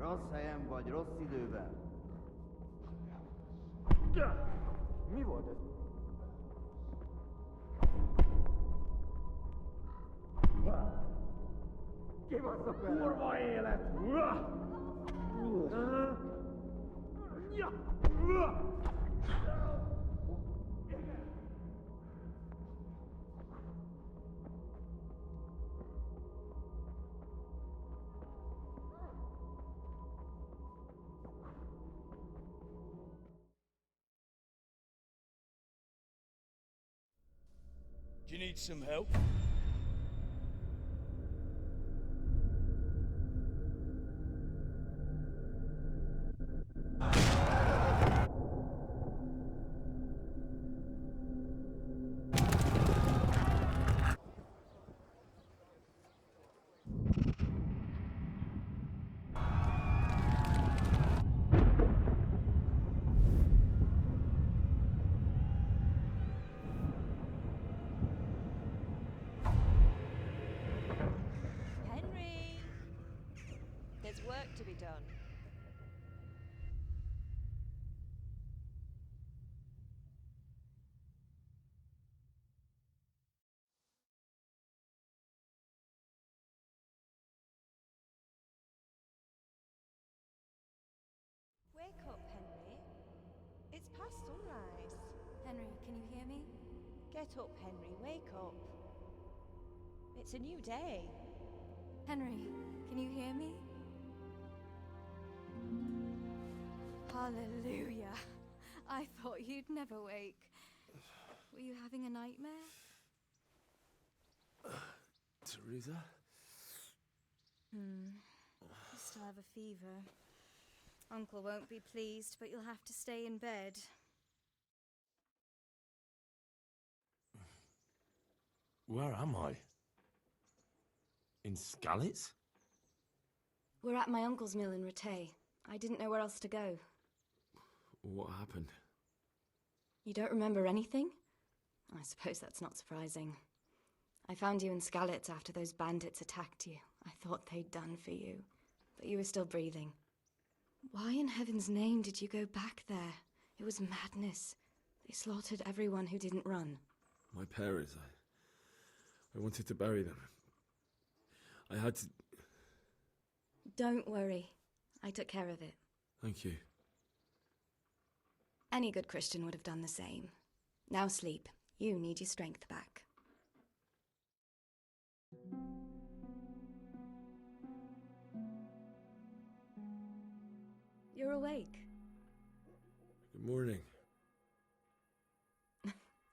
rossz helyen vagy rossz időben. Mi volt ez? Kibaszok vele! Kurva élet! Do you need some help? There's work to be done. Wake up, Henry. It's past sunrise. Henry, can you hear me? Get up, Henry. Wake up. It's a new day. Henry, can you hear me? Hallelujah. I thought you'd never wake. Were you having a nightmare? Teresa? You still have a fever. Uncle won't be pleased, but you'll have to stay in bed. Where am I? In Skalitz? We're at my uncle's mill in Rattay. I didn't know where else to go. What happened? You don't remember anything? I suppose that's not surprising. I found you in Skalitz after those bandits attacked you. I thought they'd done for you, but you were still breathing. Why in heaven's name did you go back there? It was madness. They slaughtered everyone who didn't run. My parents, I wanted to bury them. I had to... Don't worry. I took care of it. Thank you. Any good Christian would have done the same. Now sleep. You need your strength back. You're awake. Good morning.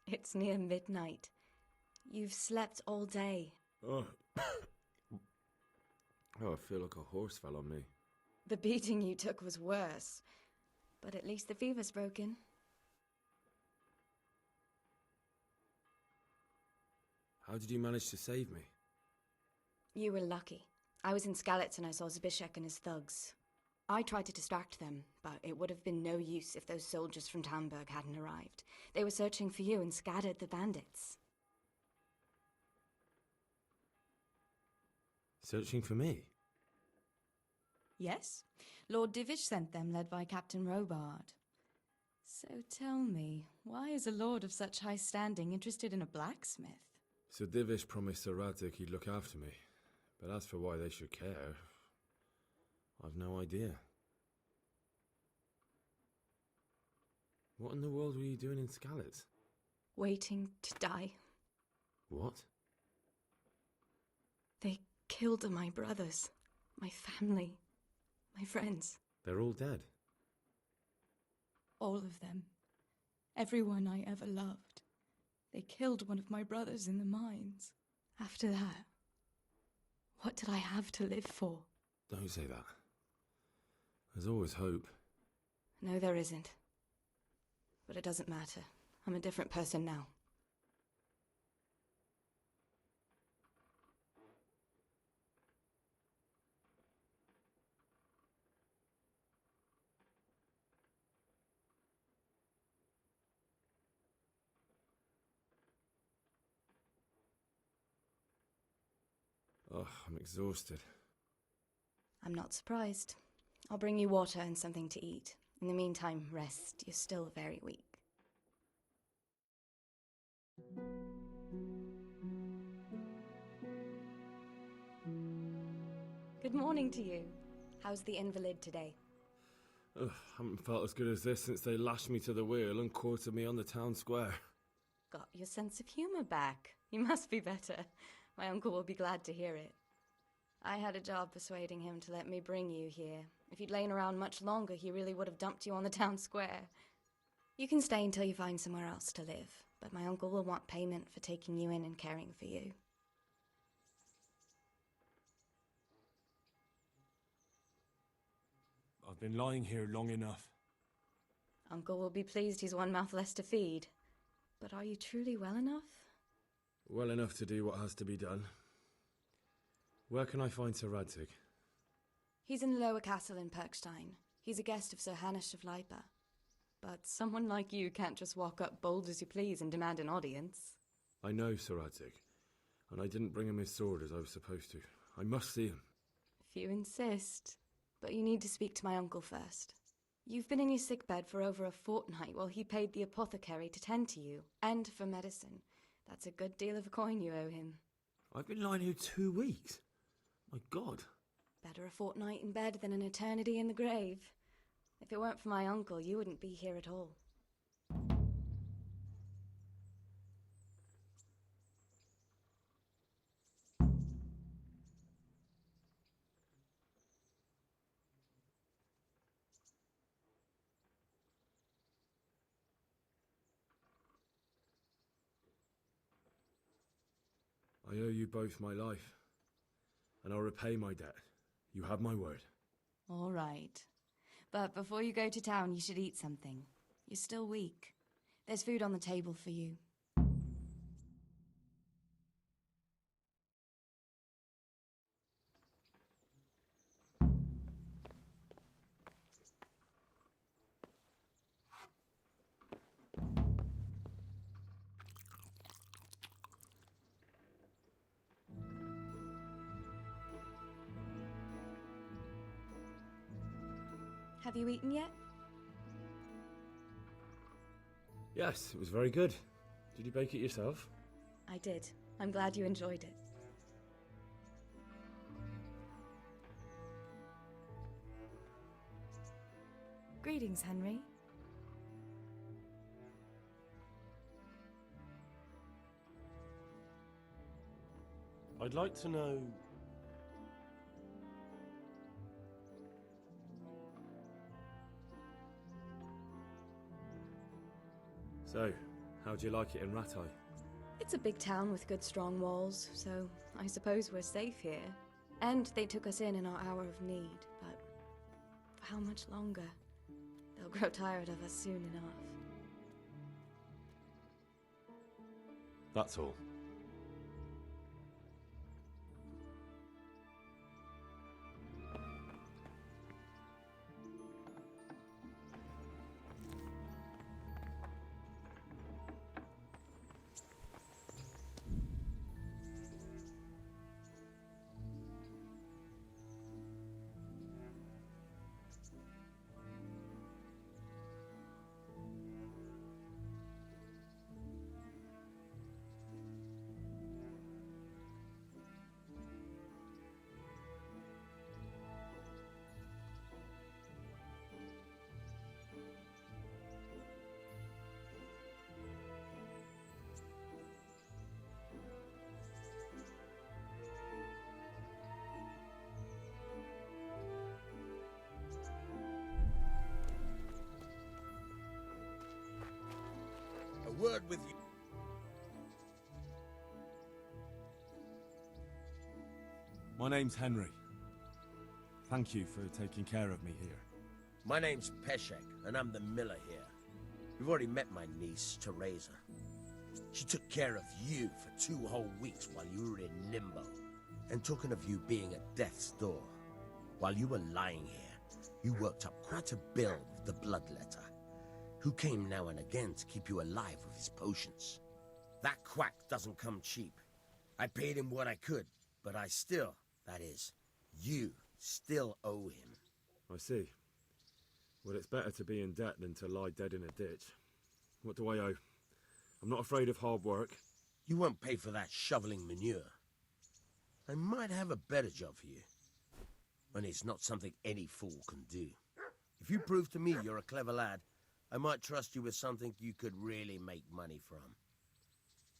It's near midnight. You've slept all day. Oh. Oh, I feel like a horse fell on me. The beating you took was worse. But at least the fever's broken. How did you manage to save me? You were lucky. I was in Skalitz and I saw Zbyszek and his thugs. I tried to distract them, but it would have been no use if those soldiers from Tamburg hadn't arrived. They were searching for you and scattered the bandits. Searching for me? Yes. Lord Divish sent them, led by Captain Robard. So tell me, why is a lord of such high standing interested in a blacksmith? Sir Divish promised Sir Radzik he'd look after me. But as for why they should care, I've no idea. What in the world were you doing in Skalitz? Waiting to die. What? They killed my brothers, my family, my friends. They're all dead. All of them. Everyone I ever loved. They killed one of my brothers in the mines. After that, what did I have to live for? Don't say that. There's always hope. No, there isn't. But it doesn't matter. I'm a different person now. Oh, I'm exhausted. I'm not surprised. I'll bring you water and something to eat. In the meantime, rest. You're still very weak. Good morning to you. How's the invalid today? Ugh, haven't felt as good as this since they lashed me to the wheel and quartered me on the town square. Got your sense of humor back. You must be better. My uncle will be glad to hear it. I had a job persuading him to let me bring you here. If you'd lain around much longer, he really would have dumped you on the town square. You can stay until you find somewhere else to live, but my uncle will want payment for taking you in and caring for you. I've been lying here long enough. Uncle will be pleased he's one mouth less to feed. But are you truly well enough? Well enough to do what has to be done. Where can I find Sir Radzig? He's in the lower castle in Perkstein. He's a guest of Sir Hanush of Leipa. But someone like you can't just walk up bold as you please and demand an audience. I know Sir Radzig, and I didn't bring him his sword as I was supposed to. I must see him. If you insist. But you need to speak to my uncle first. You've been in your sickbed for over a fortnight while he paid the apothecary to tend to you, and for medicine. That's a good deal of coin you owe him. I've been lying here 2 weeks. My God. Better a fortnight in bed than an eternity in the grave. If it weren't for my uncle, you wouldn't be here at all. I owe you both my life, and I'll repay my debt. You have my word. All right. But before you go to town, you should eat something. You're still weak. There's food on the table for you. Have you eaten yet? Yes, it was very good. Did you bake it yourself? I did. I'm glad you enjoyed it. Greetings, Henry. I'd like to know... So, how'd you like it in Rattay? It's a big town with good strong walls, so I suppose we're safe here. And they took us in our hour of need, but for how much longer? They'll grow tired of us soon enough. That's all. A word with you. My name's Henry. Thank you for taking care of me here. My name's Peshek, and I'm the miller here. You've already met my niece, Teresa. She took care of you for 2 whole weeks while you were in limbo. And talking of you being at death's door, while you were lying here, you worked up quite a bill with the bloodletter, who came now and again to keep you alive with his potions. That quack doesn't come cheap. I paid him what I could, but I still, that is, you still owe him. I see. Well, it's better to be in debt than to lie dead in a ditch. What do I owe? I'm not afraid of hard work. You won't pay for that shoveling manure. I might have a better job for you. And it's not something any fool can do. If you prove to me you're a clever lad, I might trust you with something you could really make money from.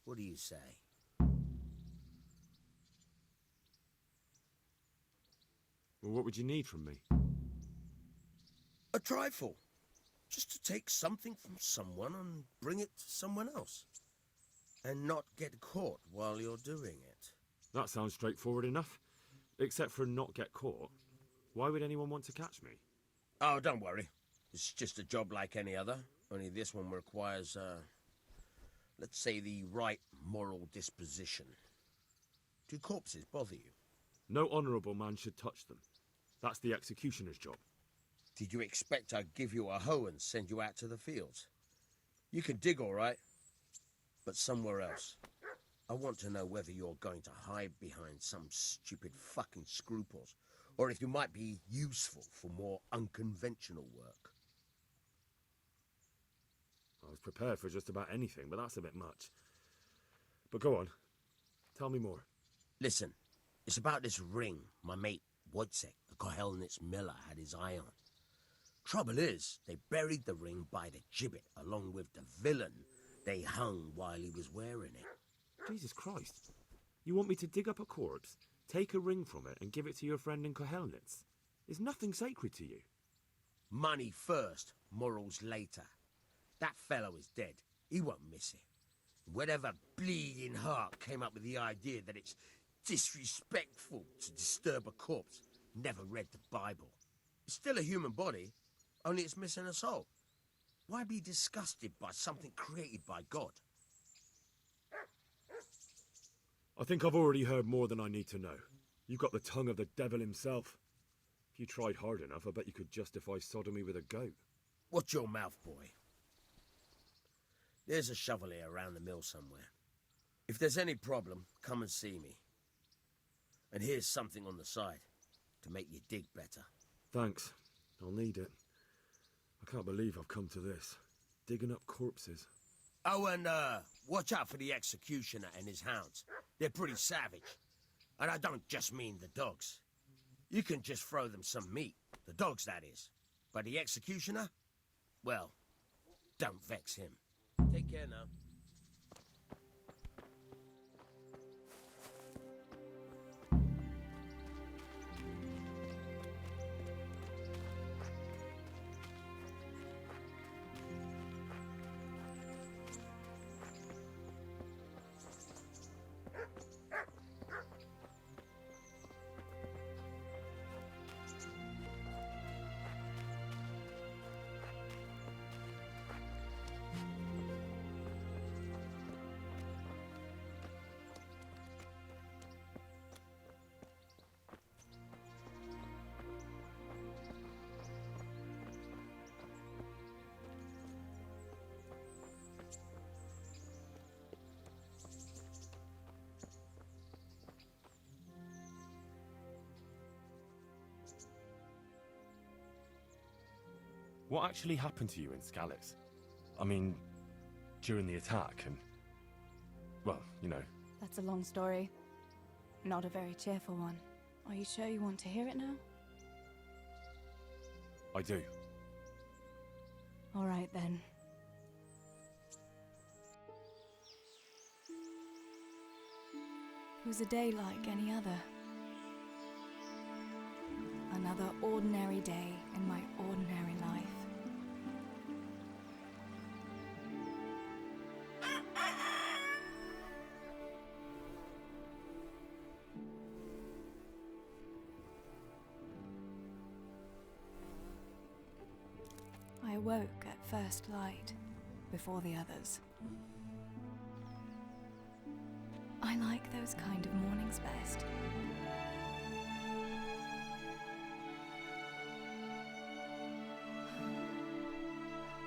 What do you say? Well, what would you need from me? A trifle. Just to take something from someone and bring it to someone else. And not get caught while you're doing it. That sounds straightforward enough. Except for not get caught. Why would anyone want to catch me? Oh, don't worry. It's just a job like any other. Only this one requires, let's say, the right moral disposition. Do corpses bother you? No honourable man should touch them. That's the executioner's job. Did you expect I'd give you a hoe and send you out to the fields? You can dig all right, but somewhere else. I want to know whether you're going to hide behind some stupid fucking scruples, or if you might be useful for more unconventional work. I was prepared for just about anything, but that's a bit much. But go on. Tell me more. Listen, it's about this ring my mate Wojciech, the Kohelnitz miller, had his eye on. Trouble is, they buried the ring by the gibbet, along with the villain they hung while he was wearing it. Jesus Christ. You want me to dig up a corpse, take a ring from it, and give it to your friend in Kohelnitz? Is nothing sacred to you? Money first, morals later. That fellow is dead. He won't miss it. Whatever bleeding heart came up with the idea that it's disrespectful to disturb a corpse never read the Bible. It's still a human body, only it's missing a soul. Why be disgusted by something created by God? I think I've already heard more than I need to know. You've got the tongue of the devil himself. If you tried hard enough, I bet you could justify sodomy with a goat. Watch your mouth, boy. There's a shovel here around the mill somewhere. If there's any problem, come and see me. And here's something on the side to make you dig better. Thanks. I'll need it. I can't believe I've come to this. Digging up corpses. Oh, and watch out for the executioner and his hounds. They're pretty savage. And I don't just mean the dogs. You can just throw them some meat. The dogs, that is. But the executioner? Well, don't vex him. Take care now. What actually happened to you in Skalitz? I mean, during the attack and... well, you know. That's a long story. Not a very cheerful one. Are you sure you want to hear it now? I do. All right, then. It was a day like any other. Another ordinary day in my ordinary life. I awoke at first light, before the others. I like those kind of mornings best.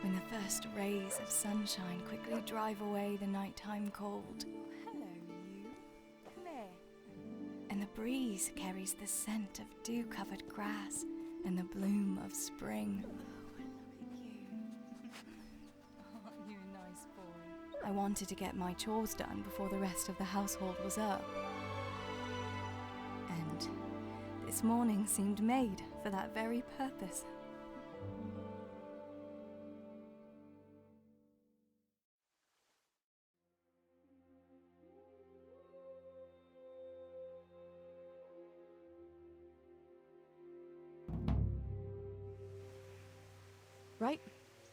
When the first rays of sunshine quickly drive away the nighttime cold. Hello, you. Come here. And the breeze carries the scent of dew-covered grass and the bloom of spring. Aren't you a nice boy? I wanted to get my chores done before the rest of the household was up. And this morning seemed made for that very purpose. Right,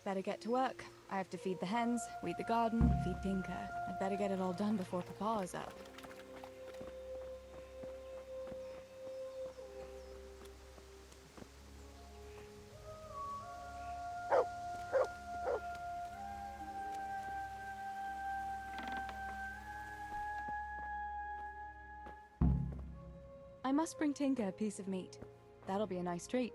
better get to work. I have to feed the hens, weed the garden, feed Tinker. I'd better get it all done before Papa is up. I must bring Tinker a piece of meat. That'll be a nice treat.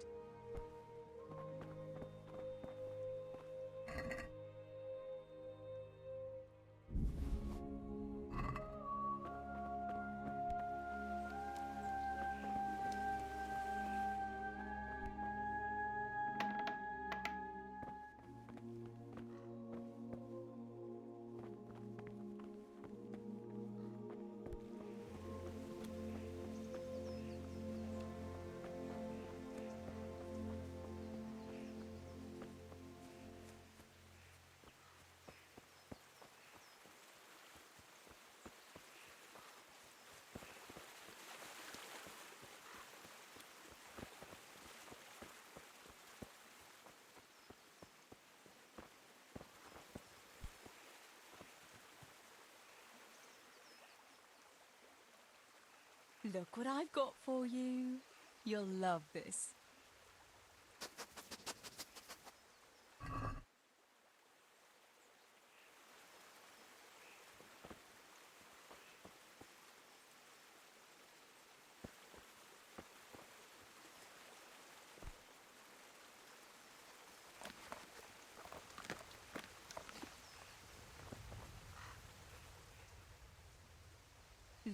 Look what I've got for you. You'll love this.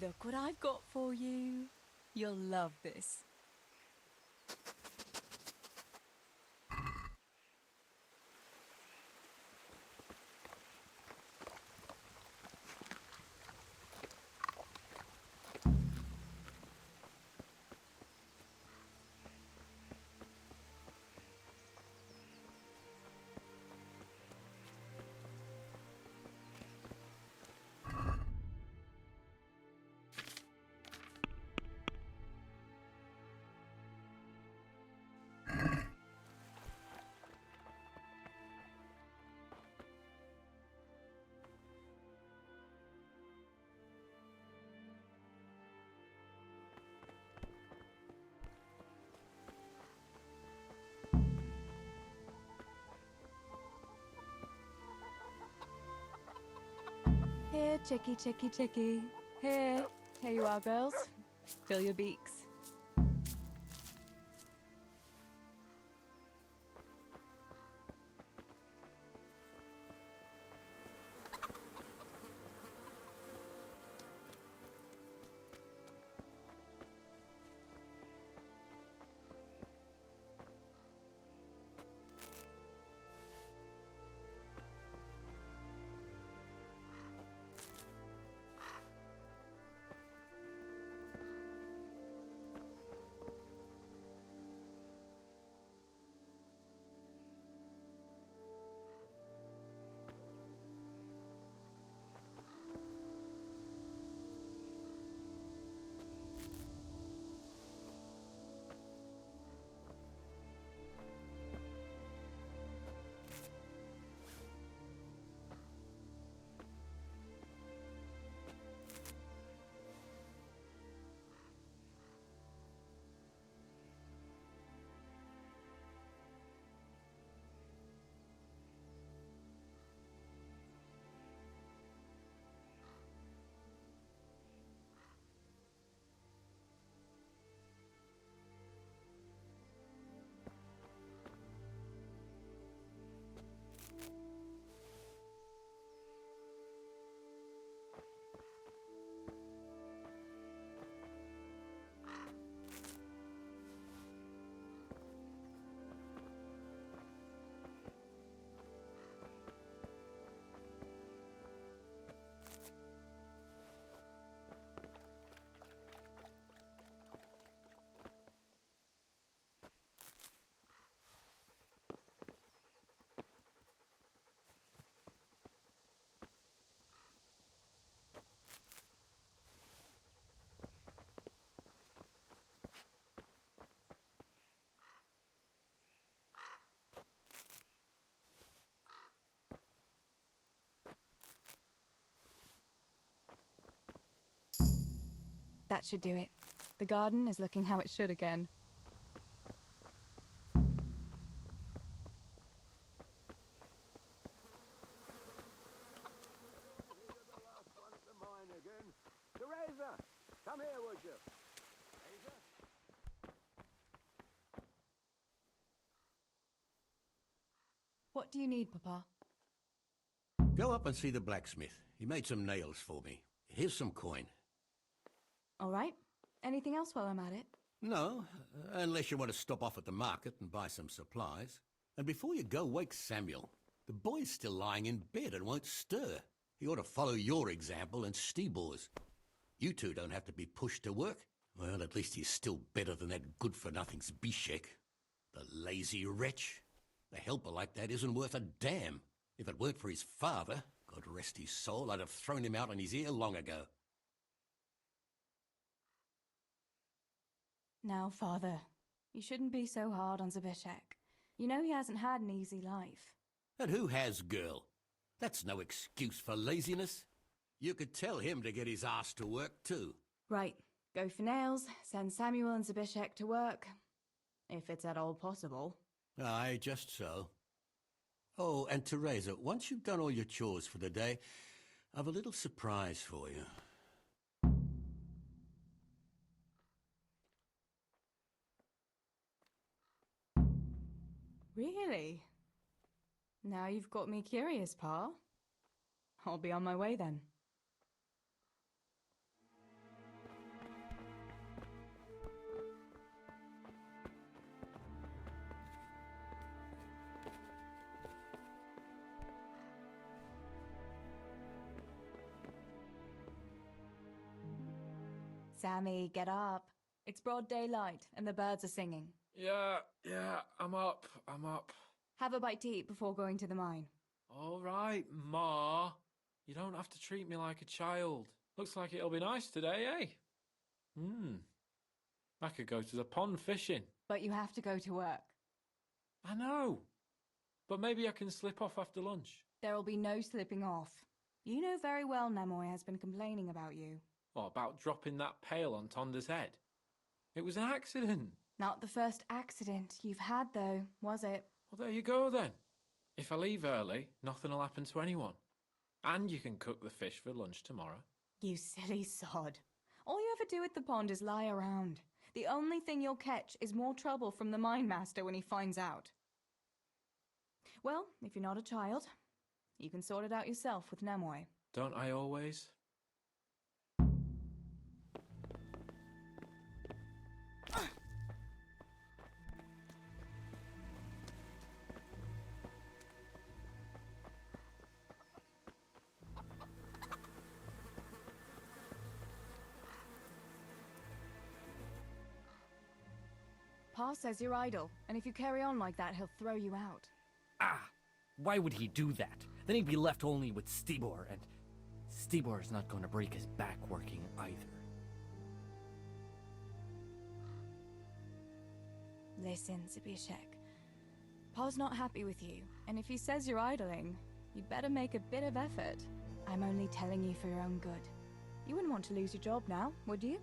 Look what I've got for you. You'll love this. Here, chickie, chickie, chickie. Here. Here you are, girls. Fill your beaks. That should do it. The garden is looking how it should again. Teresa, come here, would you? What do you need, Papa? Go up and see the blacksmith. He made some nails for me. Here's some coin. All right. Anything else while I'm at it? No, unless you want to stop off at the market and buy some supplies. And before you go, wake Samuel. The boy's still lying in bed and won't stir. He ought to follow your example and Stebor's. You two don't have to be pushed to work. Well, at least he's still better than that good-for-nothing Zbyszek. The lazy wretch. A helper like that isn't worth a damn. If it weren't for his father, God rest his soul, I'd have thrown him out on his ear long ago. Now, Father, you shouldn't be so hard on Zbyszek. You know he hasn't had an easy life. And who has, girl? That's no excuse for laziness. You could tell him to get his ass to work, too. Right. Go for nails, send Samuel and Zbyszek to work. If it's at all possible. Aye, just so. Oh, and Teresa, once you've done all your chores for the day, I've a little surprise for you. Really? Now you've got me curious, Pa. I'll be on my way then. Sammy, get up. It's broad daylight and the birds are singing. Yeah, I'm up. Have a bite to eat before going to the mine. All right, Ma. You don't have to treat me like a child. Looks like it'll be nice today, eh? I could go to the pond fishing. But you have to go to work. I know. But maybe I can slip off after lunch. There'll be no slipping off. You know very well Nemoy has been complaining about you. What about dropping that pail on Tonda's head? It was an accident. Not the first accident you've had, though, was it? Well, there you go, then. If I leave early, nothing will happen to anyone. And you can cook the fish for lunch tomorrow. You silly sod. All you ever do at the pond is lie around. The only thing you'll catch is more trouble from the mine master when he finds out. Well, if you're not a child, you can sort it out yourself with Nemoy. Don't I always? Pa says you're idle, and if you carry on like that, he'll throw you out. Ah! Why would he do that? Then he'd be left only with Stibor, and Stibor's not going to break his back working either. Listen, Zbyszek. Pa's not happy with you, and if he says you're idling, you'd better make a bit of effort. I'm only telling you for your own good. You wouldn't want to lose your job now, would you?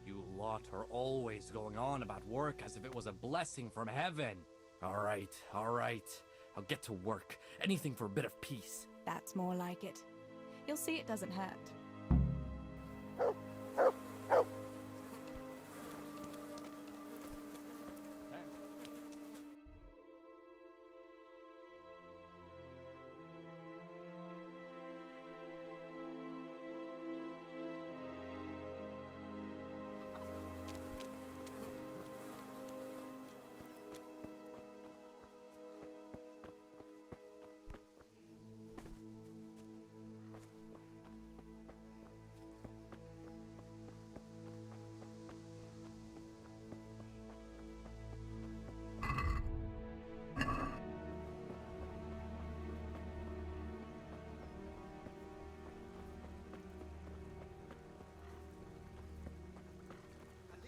You lot are always going on about work as if it was a blessing from heaven. All right. I'll get to work. Anything for a bit of peace. That's more like it. You'll see it doesn't hurt.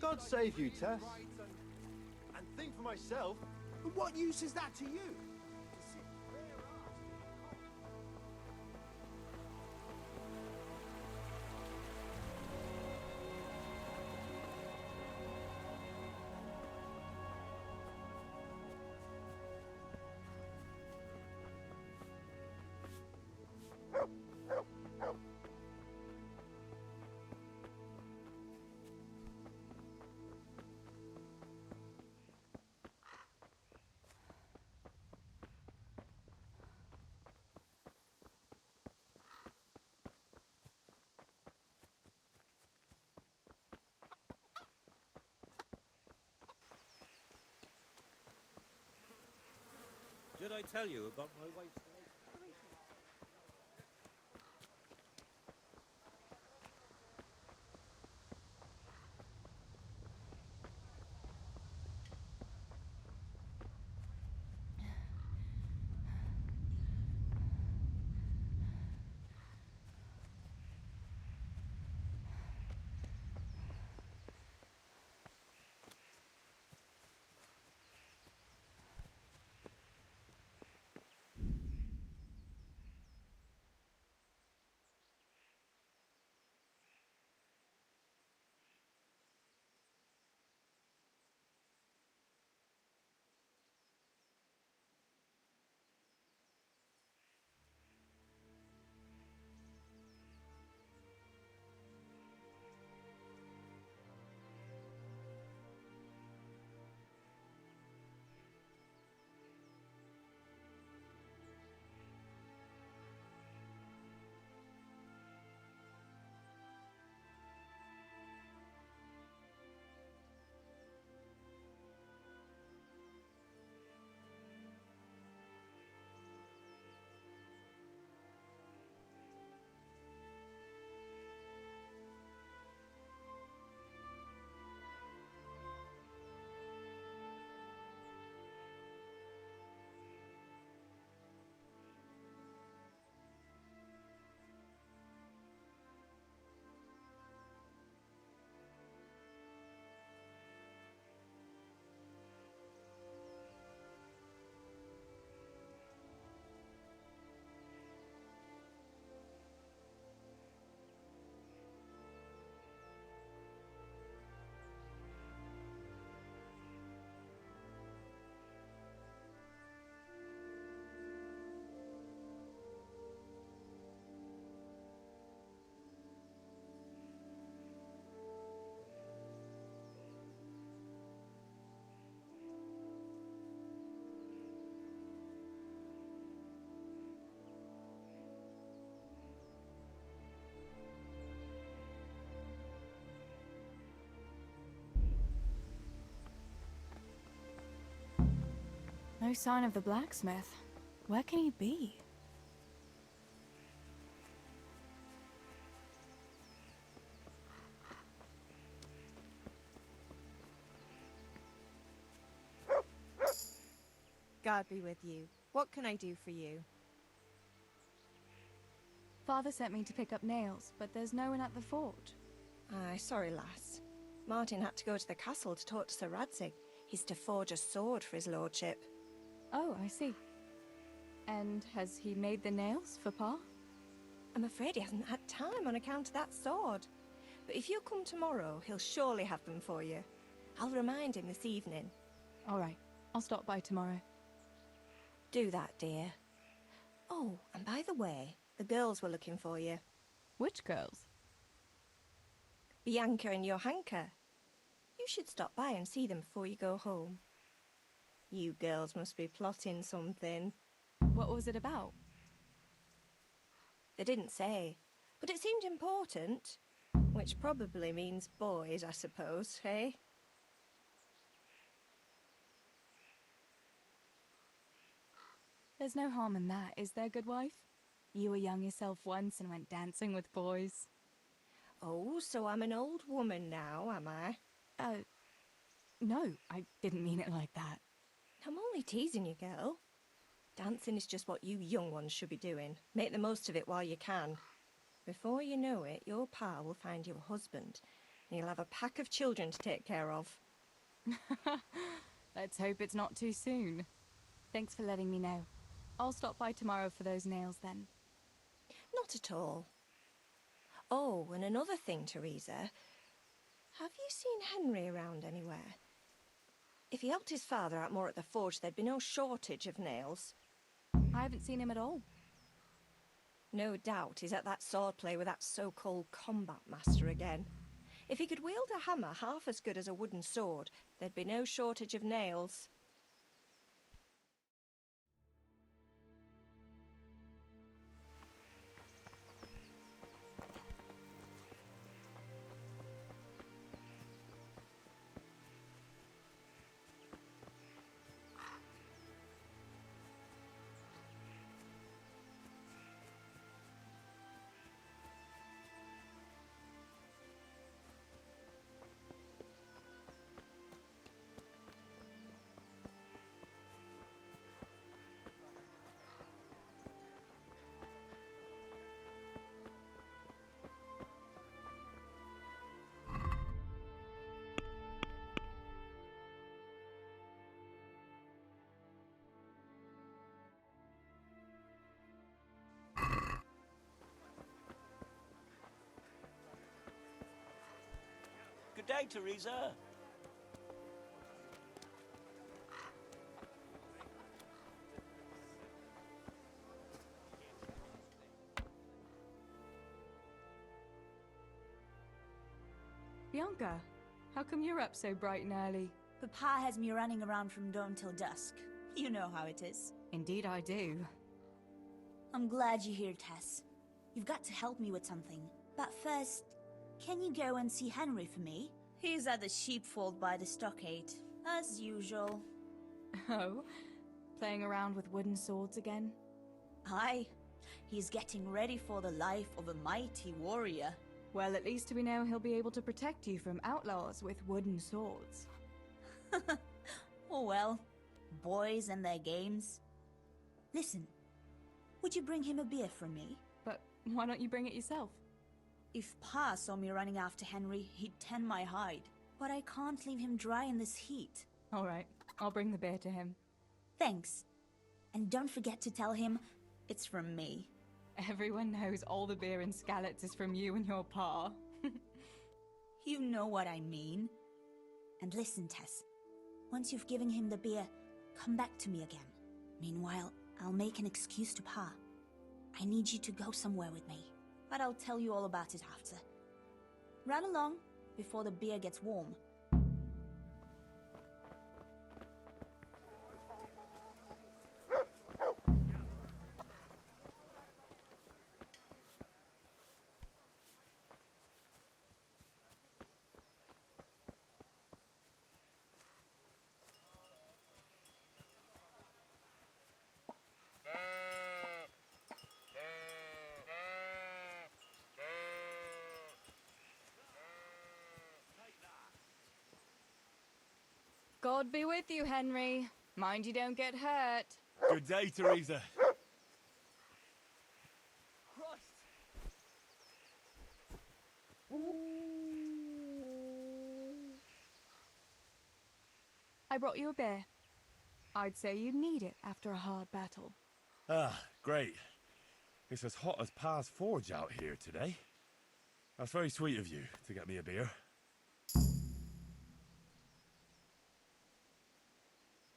God save you, Tess. And think for myself, but what use is that to you? I tell you about my wife's life? No sign of the blacksmith. Where can he be? God be with you. What can I do for you? Father sent me to pick up nails, but there's no one at the fort. Aye, sorry, lass. Martin had to go to the castle to talk to Sir Radzig. He's to forge a sword for his lordship. Oh, I see. And has he made the nails for Pa? I'm afraid he hasn't had time on account of that sword. But if you come tomorrow, he'll surely have them for you. I'll remind him this evening. All right, I'll stop by tomorrow. Do that, dear. Oh, and by the way, the girls were looking for you. Which girls? Bianca and Johanka. You should stop by and see them before you go home. You girls must be plotting something. What was it about? They didn't say, but it seemed important. Which probably means boys, I suppose, eh? There's no harm in that, is there, good wife? You were young yourself once and went dancing with boys. Oh, so I'm an old woman now, am I? No, I didn't mean it like that. I'm only teasing you, girl. Dancing is just what you young ones should be doing. Make the most of it while you can. Before you know it, your pa will find you a husband, and you'll have a pack of children to take care of. Let's hope it's not too soon. Thanks for letting me know. I'll stop by tomorrow for those nails then. Not at all. Oh, and another thing, Teresa. Have you seen Henry around anywhere? If he helped his father out more at the forge, there'd be no shortage of nails. I haven't seen him at all. No doubt he's at that swordplay with that so-called combat master again. If he could wield a hammer half as good as a wooden sword, there'd be no shortage of nails. Good day, Teresa. Bianca, how come you're up so bright and early? Papa has me running around from dawn till dusk. You know how it is. Indeed I do. I'm glad you're here, Tess. You've got to help me with something. But first, can you go and see Henry for me? He's at the sheepfold by the stockade, as usual. Oh? Playing around with wooden swords again? Aye. He's getting ready for the life of a mighty warrior. Well, at least we know he'll be able to protect you from outlaws with wooden swords. Oh well, boys and their games. Listen, would you bring him a beer from me? But why don't you bring it yourself? If Pa saw me running after Henry, he'd tan my hide. But I can't leave him dry in this heat. All right, I'll bring the beer to him. Thanks. And don't forget to tell him it's from me. Everyone knows all the beer in Skalitz is from you and your pa. You know what I mean. And listen, Tess. Once you've given him the beer, come back to me again. Meanwhile, I'll make an excuse to Pa. I need you to go somewhere with me. But I'll tell you all about it after. Run along before the beer gets warm. God be with you, Henry. Mind you don't get hurt. Good day, Teresa. I brought you a beer. I'd say you'd need it after a hard battle. Ah, great. It's as hot as Pa's Forge out here today. That's very sweet of you to get me a beer.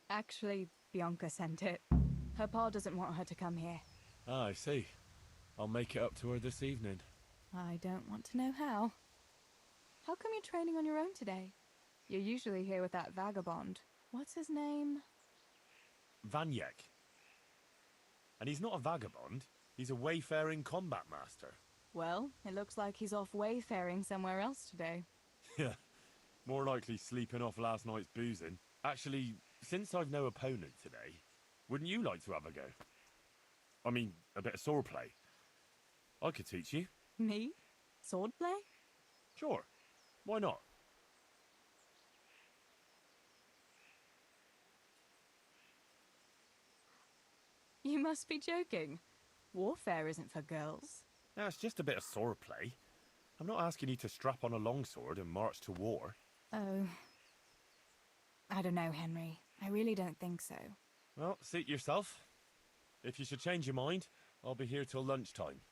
Actually, Bianca sent it. Her pa doesn't want her to come here. Ah, I see. I'll make it up to her this evening. I don't want to know how. How come you're training on your own today? You're usually here with that vagabond. What's his name? Vanyek. And he's not a vagabond. He's a wayfaring combat master. Well, it looks like he's off wayfaring somewhere else today. Yeah, more likely sleeping off last night's boozing. Actually, since I've no opponent today, wouldn't you like to have a go? I mean, a bit of swordplay. I could teach you. Me? Swordplay? Sure. Why not? You must be joking. Warfare isn't for girls. No, it's just a bit of swordplay. I'm not asking you to strap on a longsword and march to war. Oh. I don't know, Henry. I really don't think so. Well, suit yourself. If you should change your mind, I'll be here till lunchtime.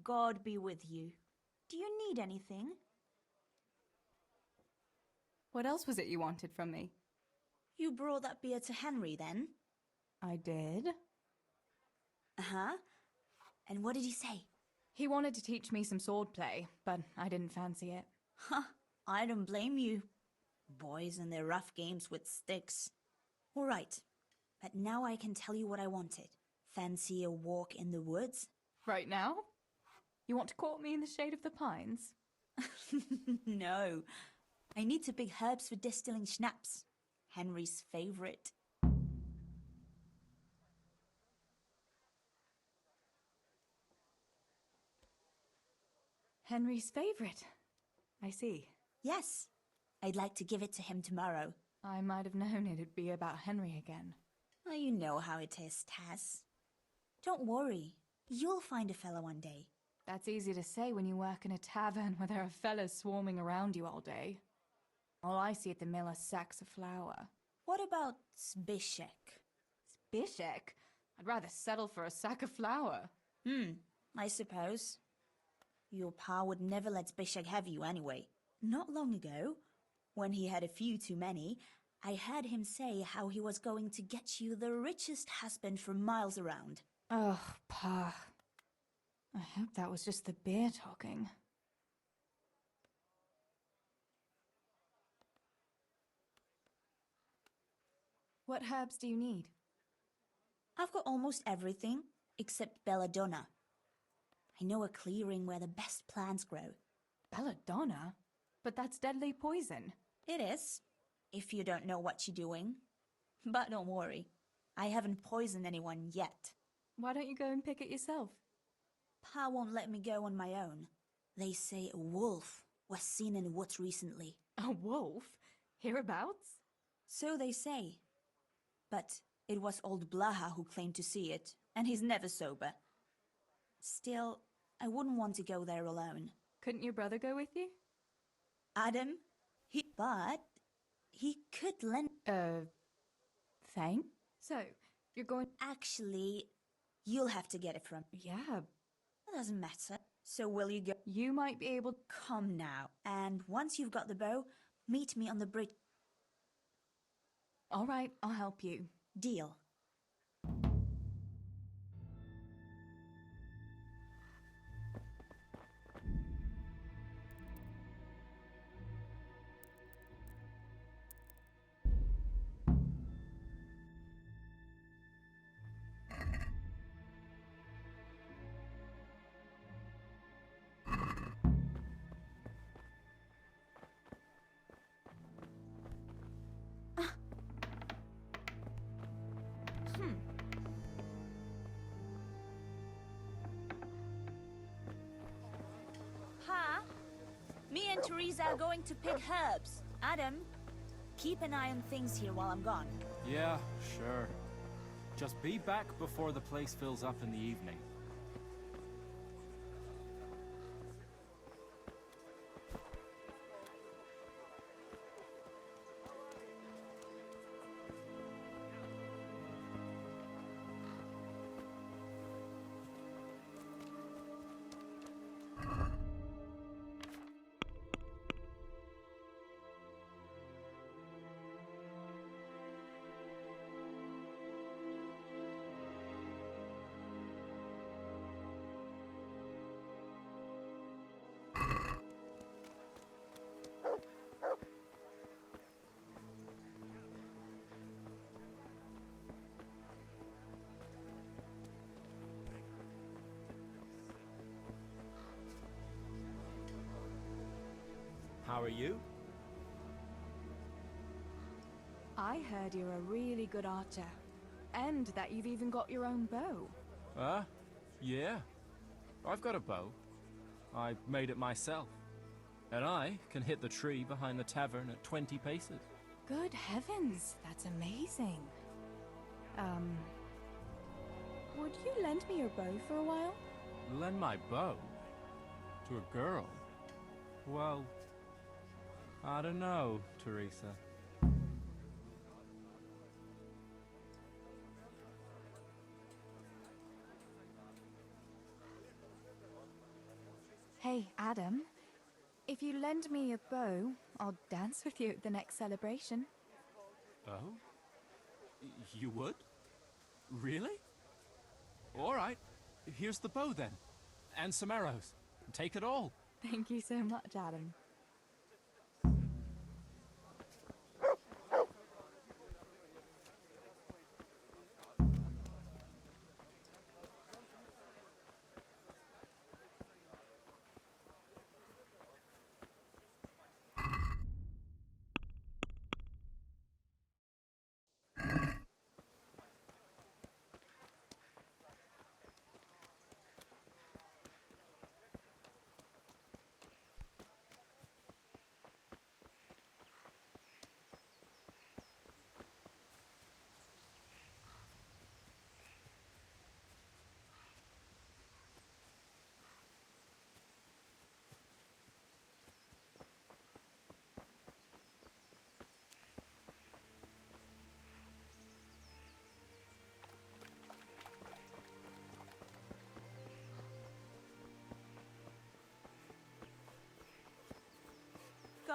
God be with you. Do you need anything? What else was it you wanted from me? You brought that beer to Henry, then? I did. Uh-huh. And what did he say? He wanted to teach me some swordplay, but I didn't fancy it. Huh, I don't blame you. Boys and their rough games with sticks. All right, but now I can tell you what I wanted. Fancy a walk in the woods? Right now? You want to court me in the shade of the pines? No. I need to pick herbs for distilling schnapps. Henry's favorite. Henry's favorite. I see. Yes. I'd like to give it to him tomorrow. I might have known it'd be about Henry again. Oh, you know how it is, Tess. Don't worry. You'll find a fella one day. That's easy to say when you work in a tavern where there are fellas swarming around you all day. All I see at the mill are sacks of flour. What about Zbyszek? Zbyszek? I'd rather settle for a sack of flour. I suppose. Your pa would never let Zbyszek have you anyway. Not long ago, when he had a few too many, I heard him say how he was going to get you the richest husband for miles around. Oh, Pa. I hope that was just the beer talking. What herbs do you need? I've got almost everything, except belladonna. I know a clearing where the best plants grow. Belladonna? But that's deadly poison. It is, if you don't know what you're doing. But don't worry, I haven't poisoned anyone yet. Why don't you go and pick it yourself? Pa won't let me go on my own. They say a wolf was seen in the woods recently. A wolf? Hereabouts? So they say. But it was old Blaha who claimed to see it, and he's never sober. Still, I wouldn't want to go there alone. Couldn't your brother go with you? Adam? But he could lend... Thing? So, you're going... Actually, you'll have to get it from... Yeah. It doesn't matter. So will you go... You might be able... Come now. And once you've got the bow, meet me on the bridge. All right, I'll help you. Deal. Pa, me and Teresa are going to pick herbs. Adam, keep an eye on things here while I'm gone. Yeah, sure. Just be back before the place fills up in the evening. How are you? I heard you're a really good archer. And that you've even got your own bow. Yeah. I've got a bow. I made it myself. And I can hit the tree behind the tavern at 20 paces. Good heavens, that's amazing. Would you lend me your bow for a while? Lend my bow? To a girl? Well, I don't know, Teresa. Hey, Adam. If you lend me a bow, I'll dance with you at the next celebration. Oh? You would? Really? All right. Here's the bow then. And some arrows. Take it all. Thank you so much, Adam.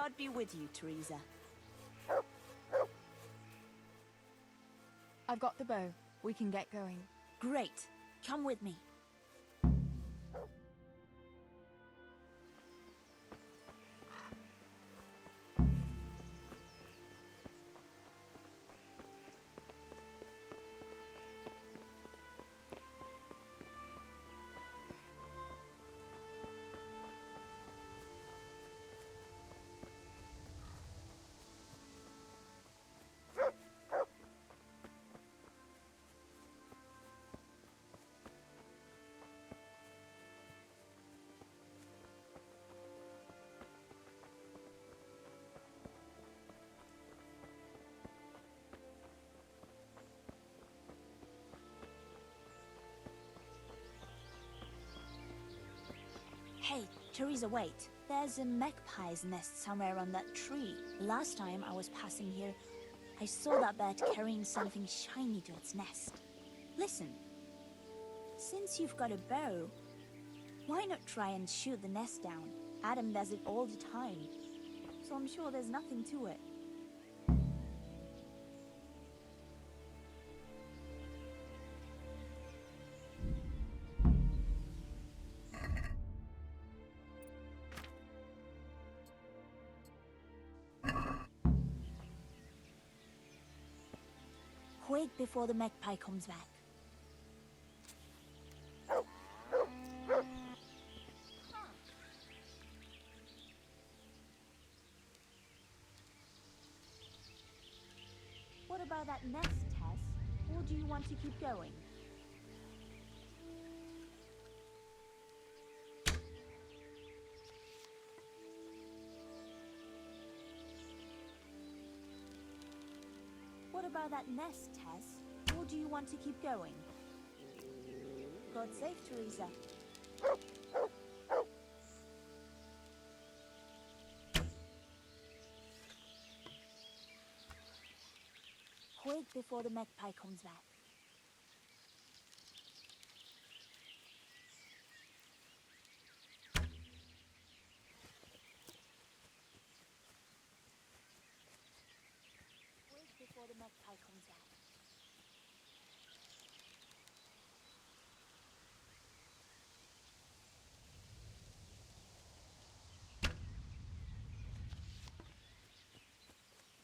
God be with you, Teresa. I've got the bow. We can get going. Great. Come with me. Hey, Teresa, wait. There's a magpie's nest somewhere on that tree. Last time I was passing here, I saw that bird carrying something shiny to its nest. Listen, since you've got a bow, why not try and shoot the nest down? Adam does it all the time, so I'm sure there's nothing to it. Quick before the magpie comes back. What about that nest, Tess? Or do you want to keep going? What about that nest, Tess? Or do you want to keep going? God save Teresa. Quick before the magpie comes back. Quick before the magpie comes back.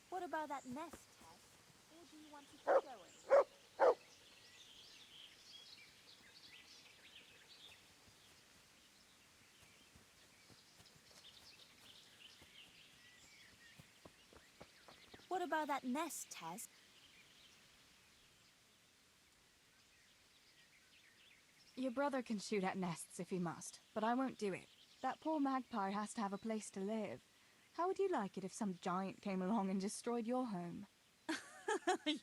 What about that nest, Tess? Or do you want to keep going? What about that nest, Tess? Your brother can shoot at nests if he must, but I won't do it. That poor magpie has to have a place to live. How would you like it if some giant came along and destroyed your home?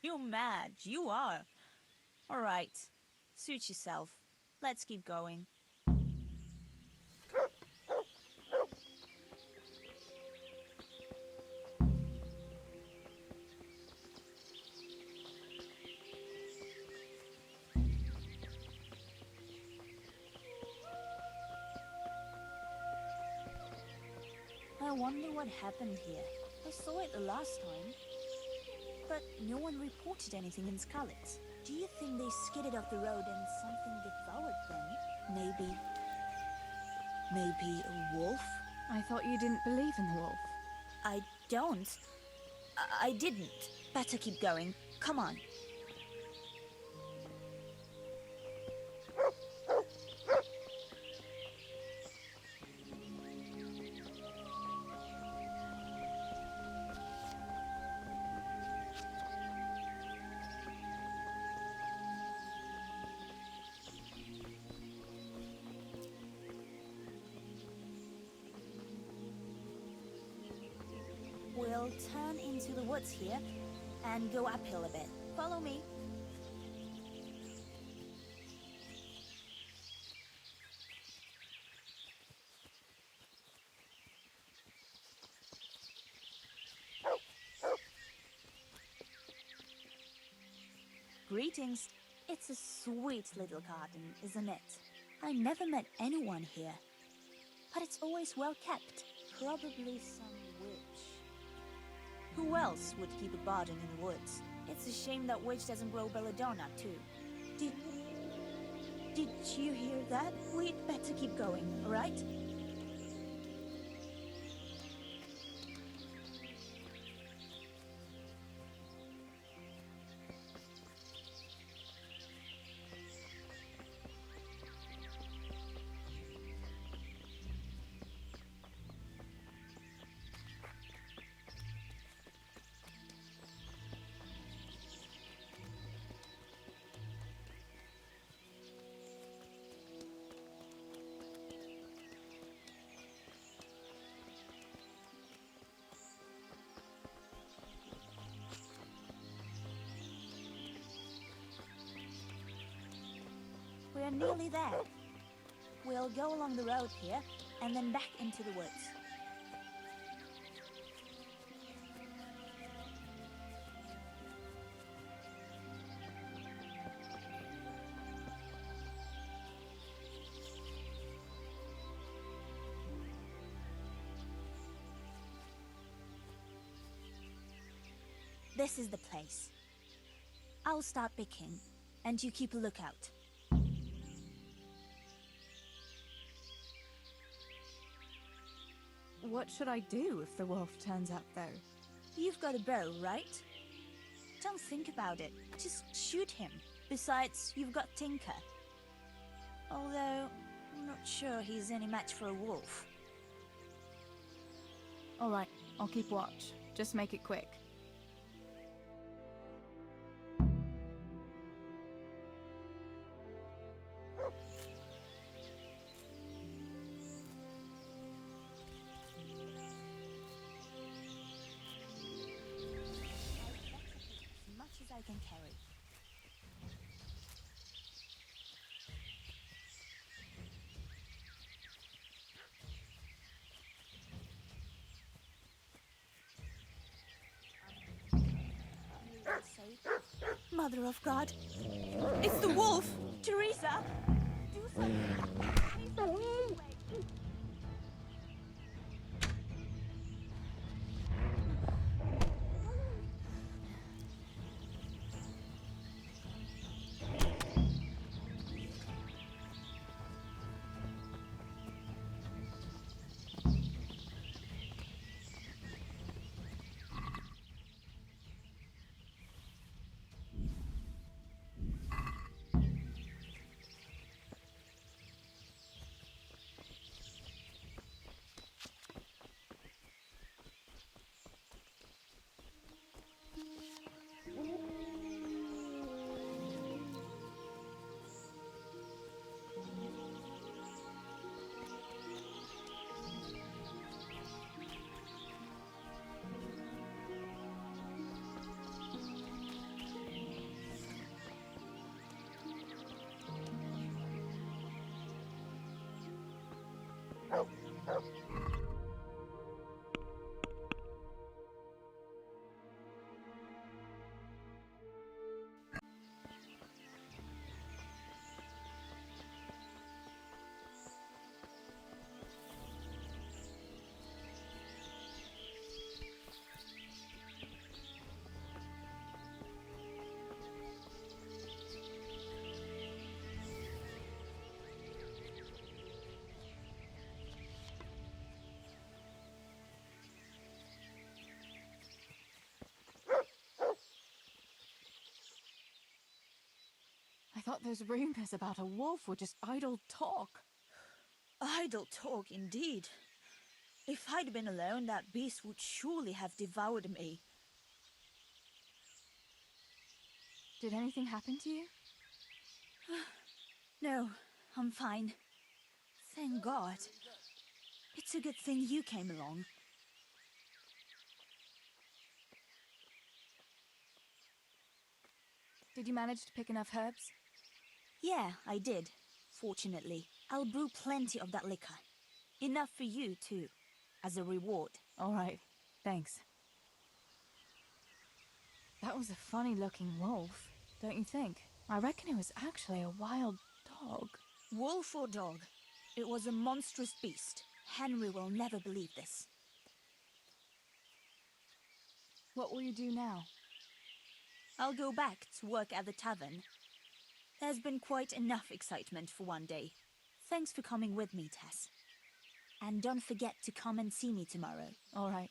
You mad? You are. All right. Suit yourself. Let's keep going. I wonder what happened here. I saw it the last time, but no one reported anything in Scarlet. Do you think they skidded off the road and something devoured them? Maybe a wolf? I thought you didn't believe in the wolf. I don't. I didn't. Better keep going. Come on. We'll turn into the woods here and go uphill a bit. Follow me. Greetings. It's a sweet little garden, isn't it? I never met anyone here, but it's always well kept. Probably some witch Who else would keep a garden in the woods? It's a shame that witch doesn't grow belladonna, too. Did you hear that? We'd better keep going, all right? We're nearly there. We'll go along the road here, and then back into the woods. This is the place. I'll start picking, and you keep a lookout. What should I do if the wolf turns up, though? You've got a bow, right? Don't think about it. Just shoot him. Besides, you've got Tinker. Although, I'm not sure he's any match for a wolf. All right, I'll keep watch. Just make it quick. I can carry. Mother of God! It's the wolf! Teresa! Do something! I thought those rumors about a wolf were just idle talk. Idle talk, indeed. If I'd been alone, that beast would surely have devoured me. Did anything happen to you? No, I'm fine. Thank God. It's a good thing you came along. Did you manage to pick enough herbs? Yeah, I did. Fortunately, I'll brew plenty of that liquor. Enough for you, too, as a reward. All right, thanks. That was a funny-looking wolf, don't you think? I reckon it was actually a wild dog. Wolf or dog, it was a monstrous beast. Henry will never believe this. What will you do now? I'll go back to work at the tavern. There's been quite enough excitement for one day. Thanks for coming with me, Tess. And don't forget to come and see me tomorrow. All right.